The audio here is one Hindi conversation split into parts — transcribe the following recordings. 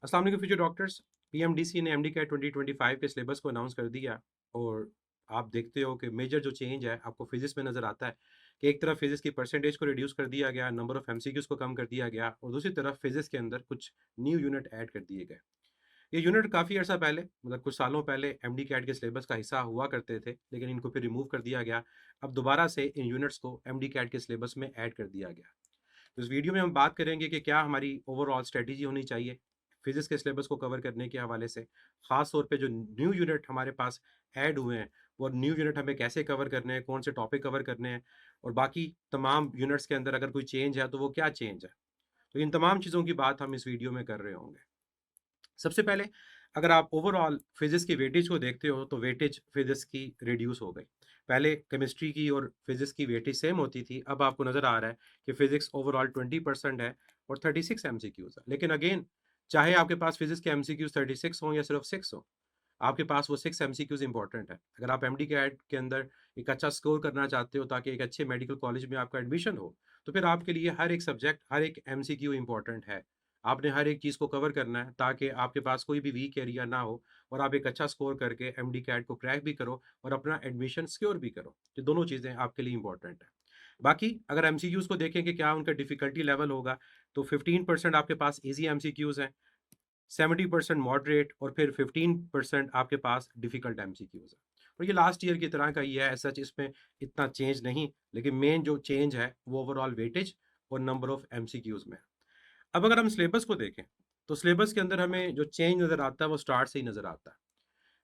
अस्सलाम वालेकुम फ्यूचर डॉक्टर्स। पीएमडीसी ने एमडी कैट 2025 के सिलेबस को अनाउंस कर दिया और आप देखते हो कि मेजर जो चेंज है आपको फिजिक्स में नज़र आता है कि एक तरफ फिजिक्स की परसेंटेज को रिड्यूस कर दिया गया, नंबर ऑफ एमसीक्यूज को कम कर दिया गया और दूसरी तरफ फिजिक्स के अंदर कुछ न्यू यूनिट ऐड कर दिए गए। ये यूनिट काफ़ी अर्सा पहले मतलब कुछ सालों पहले एमडी कैट के सिलेबस का हिस्सा हुआ करते थे, लेकिन इनको फिर रिमूव कर दिया गया। अब दोबारा से इन यूनिट्स को एमडी कैट के सिलेबस में ऐड कर दिया गया। तो इस वीडियो में हम बात करेंगे कि क्या हमारी ओवरऑल स्ट्रेटेजी होनी चाहिए फिजिक्स के सिलेबस को कवर करने के हवाले से, ख़ास तौर पे जो न्यू यूनिट हमारे पास ऐड हुए हैं वो न्यू यूनिट हमें कैसे कवर करने हैं, कौन से टॉपिक कवर करने हैं और बाकी तमाम यूनिट्स के अंदर अगर कोई चेंज है तो वो क्या चेंज है। तो इन तमाम चीज़ों की बात हम इस वीडियो में कर रहे होंगे। सबसे पहले अगर आप ओवरऑल फिजिक्स की वेटेज को देखते हो तो वेटेज फिजिक्स की रिड्यूस हो गई। पहले केमिस्ट्री की और फिजिक्स की वेटेज सेम होती थी, अब आपको नज़र आ रहा है कि फिजिक्स ओवरऑल 20% है और 36 एमसीक्यूज है। लेकिन अगेन, चाहे आपके पास फिजिक्स के एमसीक्यूज 36 हों या सिर्फ 6 हो, आपके पास वो 6 एमसीक्यूज इंपॉर्टेंट है। अगर आप एमडी कैट के अंदर एक अच्छा स्कोर करना चाहते हो ताकि एक अच्छे मेडिकल कॉलेज में आपका एडमिशन हो, तो फिर आपके लिए हर एक सब्जेक्ट, हर एक एमसीक्यू इंपॉर्टेंट है। आपने हर एक चीज़ को कवर करना है ताकि आपके पास कोई भी वीक एरिया ना हो और आप एक अच्छा स्कोर करके एमडी कैट को क्रैक भी करो और अपना एडमिशन सिक्योर भी करो। ये दोनों चीज़ें आपके लिए इंपॉर्टेंट है। बाकी अगर एमसीक्यूज को देखें कि क्या उनका डिफिकल्टी लेवल होगा, तो 15% आपके पास इजी एमसीक्यूज हैं, 70% मॉडरेट और फिर 15% आपके पास डिफिकल्ट एमसीक्यूज है। और ये लास्ट ईयर की तरह का ही है, सच इसमें इतना चेंज नहीं, लेकिन मेन जो चेंज है वो ओवरऑल वेटेज और नंबर ऑफ एमसीक्यूज में है। अब अगर हम सिलेबस को देखें तो सिलेबस के अंदर हमें जो चेंज नज़र आता है वो स्टार्ट से ही नज़र आता है।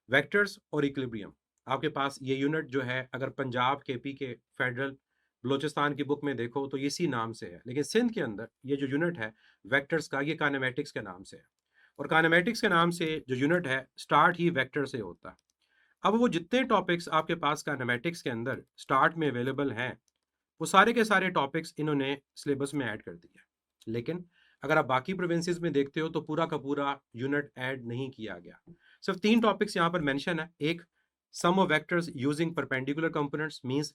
वेक्टर्स और इक्विलिब्रियम, आपके पास ये यूनिट जो है अगर पंजाब केपी के फेडरल बलोचिस्तान की बुक में देखो तो ये इसी नाम से है, लेकिन सिंध के अंदर ये जो यूनिट है वेक्टर्स का, ये काइनेमेटिक्स के नाम से है। और काइनेमेटिक्स के नाम से जो यूनिट है स्टार्ट ही वेक्टर से होता है। अब वो जितने टॉपिक्स आपके पास काइनेमेटिक्स के अंदर स्टार्ट में अवेलेबल हैं वो सारे के सारे टॉपिक्स इन्होंने सिलेबस में ऐड कर दिया। लेकिन अगर आप बाकी प्रोविंसेस में देखते हो तो पूरा का पूरा यूनिट ऐड नहीं किया गया। सिर्फ 3 टॉपिक्स यहाँ पर मेंशन है। एक, sum of vectors using perpendicular components, means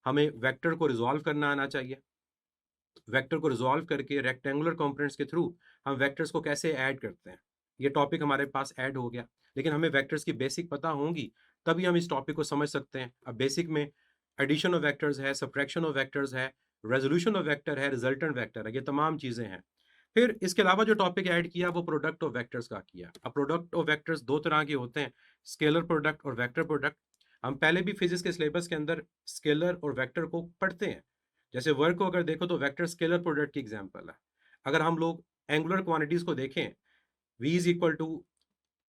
हमें वेक्टर को रिजॉल्व करना आना चाहिए। वेक्टर को रिजॉल्व करके रेक्टेंगुलर कंपोनेंट्स के थ्रू हम वेक्टर्स को कैसे ऐड करते हैं, ये टॉपिक हमारे पास ऐड हो गया। लेकिन हमें वेक्टर्स की बेसिक पता होंगी तभी हम इस टॉपिक को समझ सकते हैं। अब बेसिक में एडिशन ऑफ वेक्टर्स है, सब्ट्रैक्शन ऑफ वेक्टर्स है, रेजोल्यूशन ऑफ वेक्टर है, रिजल्टेंट वेक्टर है, ये तमाम चीज़ें हैं। फिर इसके अलावा जो टॉपिक ऐड किया वो प्रोडक्ट ऑफ वेक्टर्स का किया। अब प्रोडक्ट ऑफ वेक्टर्स दो तरह के होते हैं, स्केलर प्रोडक्ट और वेक्टर प्रोडक्ट। हम पहले भी फिजिक्स के सिलेबस के अंदर स्केलर और वेक्टर को पढ़ते हैं। जैसे वर्क को अगर देखो तो वेक्टर स्केलर प्रोडक्ट की एग्जांपल है। अगर हम लोग एंगुलर क्वांटिटीज को देखें, v is equal to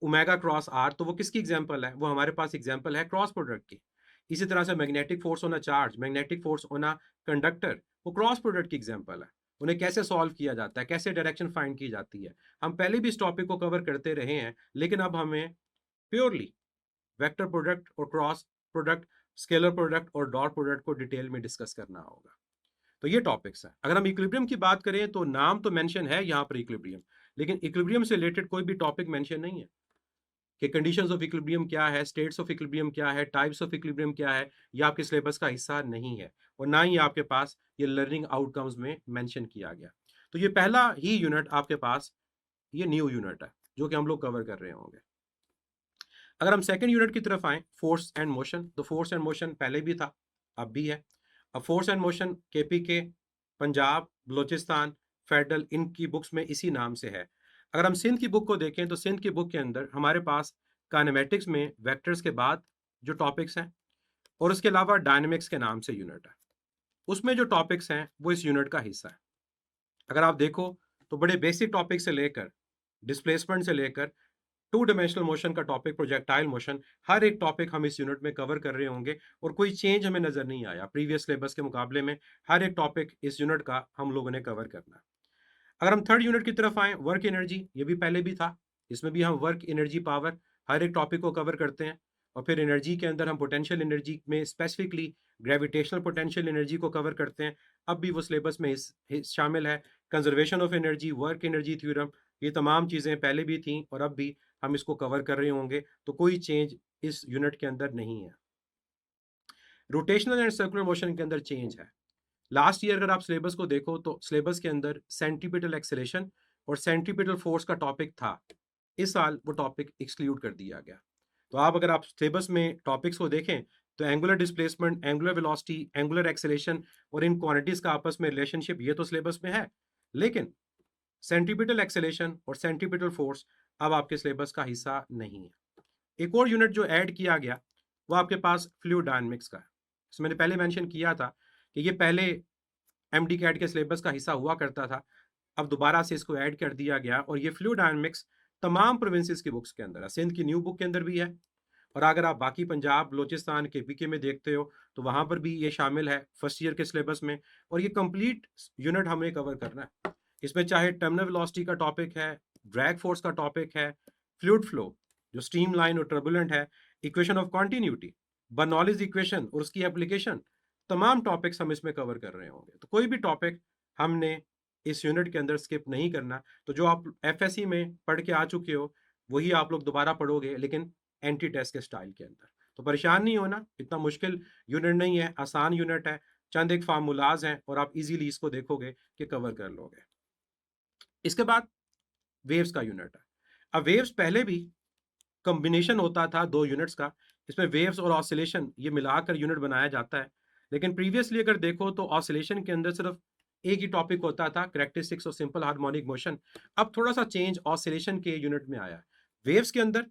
omega cross R, तो वो किसकी एग्जांपल है? वो हमारे पास एग्जांपल है क्रॉस प्रोडक्ट की। इसी तरह से magnetic force on a charge, magnetic force on a conductor, वो क्रॉस प्रोडक्ट की एग्जांपल है। उन्हें कैसे सॉल्व किया जाता है, कैसे डायरेक्शन फाइंड की जाती है, हम पहले भी इस टॉपिक को कवर करते रहे हैं। लेकिन अब हमें प्योरली वेक्टर प्रोडक्ट और क्रॉस प्रोडक्ट, स्केलर प्रोडक्ट और डॉट प्रोडक्ट को डिटेल में डिस्कस करना होगा। तो ये टॉपिक्स हैं। अगर हम इक्विलिब्रियम की बात करें तो नाम तो मेंशन है यहाँ पर इक्विलिब्रियम, लेकिन इक्विलिब्रियम से रिलेटेड कोई भी टॉपिक मेंशन नहीं है कि कंडीशंस ऑफ इक्विलिब्रियम क्या है, स्टेट्स ऑफ इक्विलिब्रियम क्या है, टाइप्स ऑफ इक्विलिब्रियम क्या है। ये आपके सिलेबस का हिस्सा नहीं है और ना ही आपके पास ये लर्निंग आउटकम्स में मेंशन किया गया। तो ये पहला ही यूनिट आपके पास, ये न्यू यूनिट है जो कि हम लोग कवर कर रहे होंगे। अगर हम सेकेंड यूनिट की तरफ आए, फोर्स एंड मोशन, तो फोर्स एंड मोशन पहले भी था, अब भी है। अब फोर्स एंड मोशन केपी के, पंजाब, बलोचिस्तान, फेडरल, इनकी बुक्स में इसी नाम से है। अगर हम सिंध की बुक को देखें तो सिंध की बुक के अंदर हमारे पास काइनेमेटिक्स में वेक्टर्स के बाद जो टॉपिक्स हैं और उसके अलावा डायनेमिक्स के नाम से यूनिट है, उसमें जो टॉपिक्स हैं वो इस यूनिट का हिस्सा है। अगर आप देखो तो बड़े बेसिक टॉपिक से लेकर डिस्प्लेसमेंट से लेकर टू डायमेंशनल मोशन का टॉपिक, प्रोजेक्टाइल मोशन, हर एक टॉपिक हम इस यूनिट में कवर कर रहे होंगे और कोई चेंज हमें नजर नहीं आया प्रीवियस सिलेबस के मुकाबले में। हर एक टॉपिक इस यूनिट का हम लोगों ने कवर करना है। अगर हम थर्ड यूनिट की तरफ आए, वर्क एनर्जी, ये भी पहले भी था, इसमें भी हम वर्क एनर्जी पावर हर एक टॉपिक को कवर करते हैं। और फिर एनर्जी के अंदर हम पोटेंशियल एनर्जी में स्पेसिफिकली ग्रेविटेशनल पोटेंशियल एनर्जी को कवर करते हैं। अब भी वो सिलेबस में शामिल है। Conservation of energy, work energy theorem, ये तमाम चीज़ें पहले भी थी और अब भी हम इसको कवर कर रहे होंगे। तो कोई चेंज इस यूनिट के अंदर नहीं है। रोटेशनल एंड सर्कुलर मोशन के अंदर चेंज है। लास्ट ईयर अगर आप सिलेबस को देखो तो सिलेबस के अंदर सेंट्रीपिटल एक्सेलेरेशन और सेंट्रीपिटल फोर्स का टॉपिक था, इस साल वो टॉपिक एक्सक्लूड कर दिया गया। तो आप अगर आप सिलेबस में टॉपिक्स को देखें तो angular displacement, angular velocity, angular acceleration और इन क्वांटिटीज का आपस में रिलेशनशिप ये तो सिलेबस में है, लेकिन सेंट्रीपिटल एक्सेलरेशन और सेंट्रीपिटल फोर्स अब आपके सिलेबस का हिस्सा नहीं है। एक और यूनिट जो ऐड किया गया वो आपके पास फ्लूइड डायनामिक्स का है। तो मैंने पहले मेंशन किया था कि ये पहले एमडी कैट के सिलेबस का हिस्सा हुआ करता था, अब दोबारा से इसको ऐड कर दिया गया और ये फ्लूइड डायनामिक्स तमाम प्रोविंसेस की बुक्स के अंदर है। सिंध की न्यू बुक के अंदर भी है, और अगर आप बाकी पंजाब, बलोचिस्तान के पीके में देखते हो तो वहां पर भी ये शामिल है फर्स्ट ईयर के सिलेबस में। और ये कंप्लीट यूनिट हमें कवर करना है। इसमें चाहे टर्मिनल वेलोसिटी का टॉपिक है, ड्रैग फोर्स का टॉपिक है, फ्लूइड फ्लो जो स्ट्रीम लाइन और टर्बुलेंट है, equation of continuity, Bernoulli's equation और उसकी एप्लीकेशन, तमाम टॉपिक्स हम इसमें कवर कर रहे होंगे। तो कोई भी टॉपिक हमने इस यूनिट के अंदर स्किप नहीं करना। तो जो आप एफएससी में पढ़ के आ चुके हो वही आप लोग दोबारा पढ़ोगे, लेकिन एंटी टेस्ट के स्टाइल के अंदर। तो परेशान नहीं होना, इतना मुश्किल यूनिट नहीं है, आसान यूनिट है, चंद एक फार्मूलाज हैं और आप इजीली इसको देखोगे कि कवर कर लोगे। इसके बाद वेव्स का यूनिट है। अब वेव्स पहले भी कॉम्बिनेशन होता था दो यूनिट्स का, इसमें वेव्स और ऑसिलेशन ये मिलाकर यूनिट बनाया जाता है। लेकिन प्रीवियसली अगर देखो तो ऑसिलेशन के अंदर सिर्फ एक ही टॉपिक होता था, characteristics of simple harmonic motion. अब थोड़ा सा चेंज ऑसिलेशन के यूनिट में आया है। वेव्स के अंदर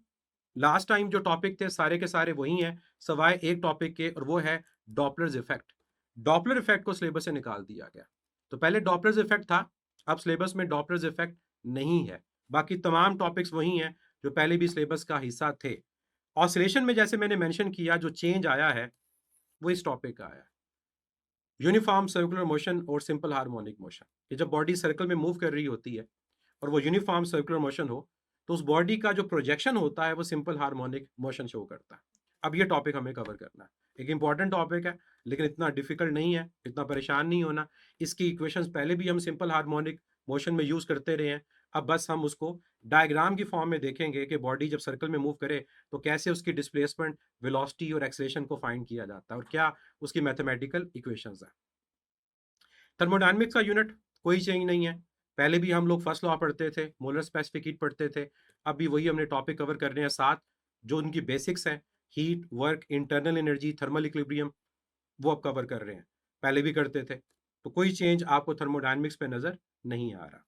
लास्ट टाइम जो टॉपिक थे सारे के सारे वही हैं, सवाए एक टॉपिक के, और वो है डॉपलर्स इफेक्ट। डॉपलर इफेक्ट को सिलेबस से निकाल दिया गया। तो पहले डॉपलर्स इफेक्ट था, अब सिलेबस में डॉपलर्स इफेक्ट नहीं है। बाकी तमाम टॉपिक्स वही हैं जो पहले भी सिलेबस का हिस्सा थे। ऑसिलेशन में जैसे मैंने मेंशन किया, जो चेंज आया है वो इस टॉपिक का आया है, यूनिफॉर्म सर्कुलर मोशन और सिंपल हार्मोनिक मोशन। ये जब बॉडी सर्कल में मूव कर रही होती है और वो यूनिफॉर्म सर्कुलर मोशन हो, तो उस बॉडी का जो प्रोजेक्शन होता है वो सिंपल हार्मोनिक मोशन शो करता है। अब ये टॉपिक हमें कवर करना है। एक इंपॉर्टेंट टॉपिक है, लेकिन इतना डिफिकल्ट नहीं है, इतना परेशान नहीं होना। इसकी इक्वेशंस पहले भी हम सिंपल हार्मोनिक मोशन में यूज करते रहे हैं, अब बस हम उसको डायग्राम की फॉर्म में देखेंगे कि बॉडी जब सर्कल में मूव करे तो कैसे उसकी डिस्प्लेसमेंट, वेलोसिटी और एक्सेलरेशन को फाइंड किया जाता है और क्या उसकी मैथमेटिकल इक्वेशंस है। थर्मोडायनेमिक्स का यूनिट कोई चेंज नहीं है, पहले भी हम लोग फर्स्ट लॉ पढ़ते थे, मोलर स्पेसिफिक हीट पढ़ते थे, अब भी वही हमने टॉपिक कवर कर रहे हैं। साथ जो उनकी बेसिक्स हैं, heat, work, internal energy, thermal equilibrium, वो अब कवर कर रहे हैं, पहले भी करते थे। तो कोई चेंज आपको थर्मोडायनेमिक्स में नजर नहीं आ रहा।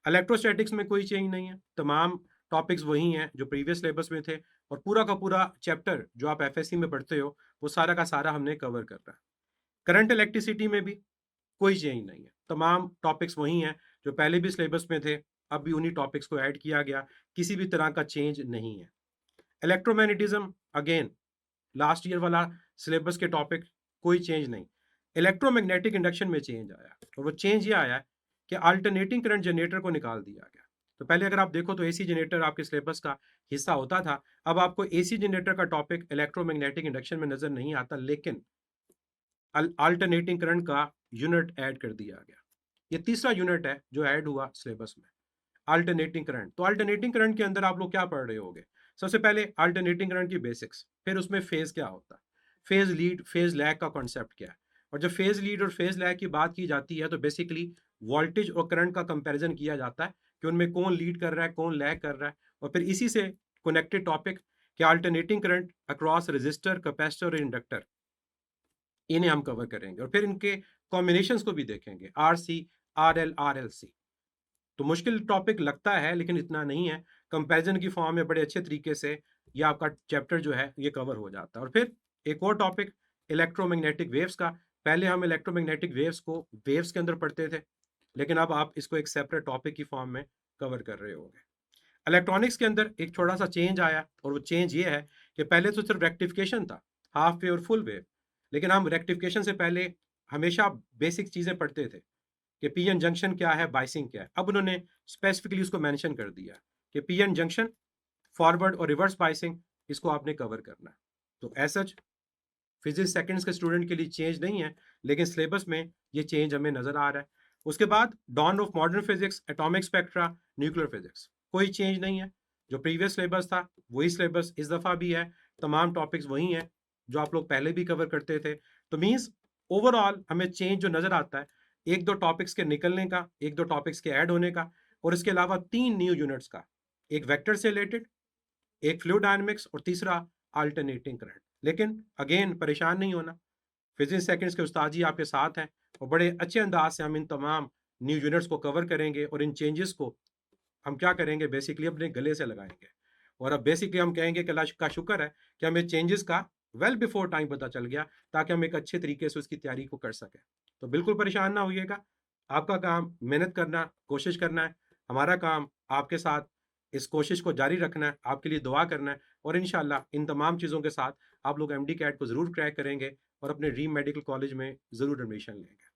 इलेक्ट्रोस्टैटिक्स में कोई चेंज नहीं है, तमाम टॉपिक्स वही हैं जो प्रीवियस सिलेबस में थे, और पूरा का पूरा चैप्टर जो आप एफएससी में पढ़ते हो वो सारा का सारा हमने कवर कर रहा है। करंट इलेक्ट्रिसिटी में भी कोई चेंज नहीं है, तमाम टॉपिक्स वही हैं जो पहले भी सिलेबस में थे, अब भी उन्हीं टॉपिक्स को ऐड किया गया, किसी भी तरह का चेंज नहीं है। इलेक्ट्रोमैग्नेटिज्म अगेन लास्ट ईयर वाला सिलेबस के टॉपिक, कोई चेंज नहीं। इलेक्ट्रोमैग्नेटिक इंडक्शन में चेंज आया, और वो चेंज ये आया कि अल्टरनेटिंग करंट जनरेटर को निकाल दिया गया। तो पहले अगर आप देखो तो एसी जनरेटर आपके सिलेबस का हिस्सा होता था, अब आपको एसी जनरेटर का टॉपिक इलेक्ट्रोमैग्नेटिक इंडक्शन में नजर नहीं आता, लेकिन अल्टरनेटिंग करंट का यूनिट ऐड कर दिया गया। ये तीसरा यूनिट है जो ऐड हुआ सिलेबस में, अल्टरनेटिंग करंट। तो अल्टरनेटिंग करंट के अंदर आप लोग क्या पढ़ रहे होगे? सबसे पहले अल्टरनेटिंग करंट की बेसिक्स, फिर उसमें फेज क्या होता है, फेज लीड, फेज लैग का कॉन्सेप्ट क्या है। और जब फेज लीड और फेज लैग की बात की जाती है तो बेसिकली वोल्टेज और करंट का कंपैरिजन किया जाता है कि उनमें कौन लीड कर रहा है, कौन लैग कर रहा है। और फिर इसी से कनेक्टेड टॉपिक कि alternating current across register, capacitor और इंडक्टर, इन्हें हम कवर करेंगे। और फिर इनके कॉम्बिनेशंस को भी देखेंगे, R C, R L, R L C. तो मुश्किल टॉपिक लगता है लेकिन इतना नहीं है, कंपैरिजन की फॉर्म में बड़े अच्छे तरीके से ये आपका चैप्टर जो है ये कवर हो जाता है। और फिर एक और टॉपिक इलेक्ट्रोमैग्नेटिक वेव्स का, पहले हम इलेक्ट्रोमैग्नेटिक वेव्स को वेव्स के अंदर पढ़ते थे, लेकिन अब आप इसको एक सेपरेट टॉपिक की फॉर्म में कवर कर रहे होंगे। इलेक्ट्रॉनिक्स के अंदर एक छोटा सा चेंज आया, और वो चेंज ये है कि पहले तो सिर्फ रेक्टिफिकेशन था, हाफ वेव और फुल वेव, लेकिन हम रेक्टिफिकेशन से पहले हमेशा बेसिक चीज़ें पढ़ते थे कि पीएन जंक्शन क्या है, बाइसिंग क्या है। अब उन्होंने स्पेसिफिकली उसको मेंशन कर दिया कि पीएन जंक्शन, फॉरवर्ड और रिवर्स बाइसिंग, इसको आपने कवर करना है। तो ऐसा फिजिक्स सेकंड्स के स्टूडेंट के लिए चेंज नहीं है, लेकिन सिलेबस में ये चेंज हमें नजर आ रहा है। उसके बाद dawn of modern physics, atomic spectra, nuclear physics, कोई चेंज नहीं है, जो प्रीवियस सिलेबस था वही सिलेबस इस दफ़ा भी है, तमाम टॉपिक्स वही हैं जो आप लोग पहले भी कवर करते थे। तो मीन्स ओवरऑल हमें चेंज जो नज़र आता है, एक दो टॉपिक्स के निकलने का, एक दो टॉपिक्स के ऐड होने का, और इसके अलावा 3 न्यू यूनिट्स का। एक वेक्टर से रिलेटेड, एक फ्लूइड डायनामिक्स और तीसरा अल्टरनेटिंग करंट। लेकिन अगेन परेशान नहीं होना, फिजिक्स सेकंड्स के उस्ताद जी आपके साथ हैं और बड़े अच्छे अंदाज से हम इन तमाम न्यू यूनिट्स को कवर करेंगे और इन चेंजेस को हम क्या करेंगे बेसिकली अपने गले से लगाएंगे। और अब बेसिकली हम कहेंगे कि अल्लाह का शुक्र है कि हमें चेंजेस का वेल बिफोर टाइम पता चल गया, ताकि हम एक अच्छे तरीके से उसकी तैयारी को कर सकें। तो बिल्कुल परेशान ना होइएगा, आपका काम मेहनत करना, कोशिश करना है। हमारा काम आपके साथ इस कोशिश को जारी रखना है, आपके लिए दुआ करना है और इंशाल्लाह इन तमाम चीज़ों के साथ आप लोग एमडी कैट को ज़रूर क्रैक करेंगे और अपने ड्रीम मेडिकल कॉलेज में ज़रूर एडमिशन लेंगे।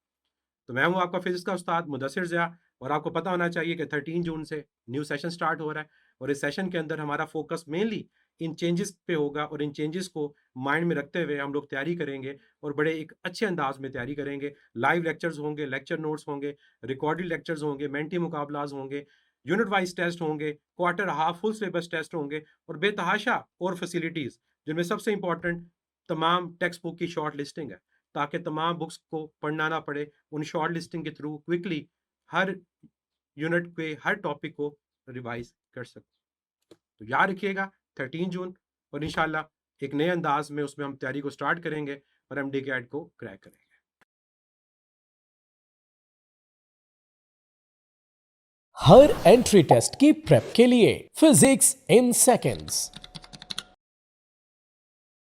तो मैं हूँ आपका फिजिक्स का उस्ताद मुदस्सिर ज़िया और आपको पता होना चाहिए कि 13 जून से न्यू सेशन स्टार्ट हो रहा है और इस सेशन के अंदर हमारा फोकस मेनली इन चेंजेस पे होगा और इन चेंजेस को माइंड में रखते हुए हम लोग तैयारी करेंगे और बड़े एक अच्छे अंदाज में तैयारी करेंगे। लाइव लेक्चर्स होंगे, लेक्चर नोट्स होंगे, रिकॉर्डेड लेक्चर्स होंगे, मेंटी मुकाबलाज होंगे, यूनिट वाइज टेस्ट होंगे, quarter half full syllabus test होंगे और बेतहाशा और फैसिलिटीज़, जिनमें सबसे इंपॉर्टेंट तमाम टेक्स्ट बुक की शॉर्ट लिस्टिंग है, ताकि तमाम बुक्स को पढ़ना ना पड़े। उन शॉर्ट लिस्टिंग के थ्रू क्विकली हर यूनिट पे हर टॉपिक को रिवाइज कर सकते। तो याद रखिएगा 13 जून और इंशाल्लाह एक नए अंदाज में उसमें हम तैयारी को स्टार्ट करेंगे और एमडी कैट को क्रैक करेंगे। हर एंट्री टेस्ट की प्रेप के लिए फिजिक्स इन सेकंड्स।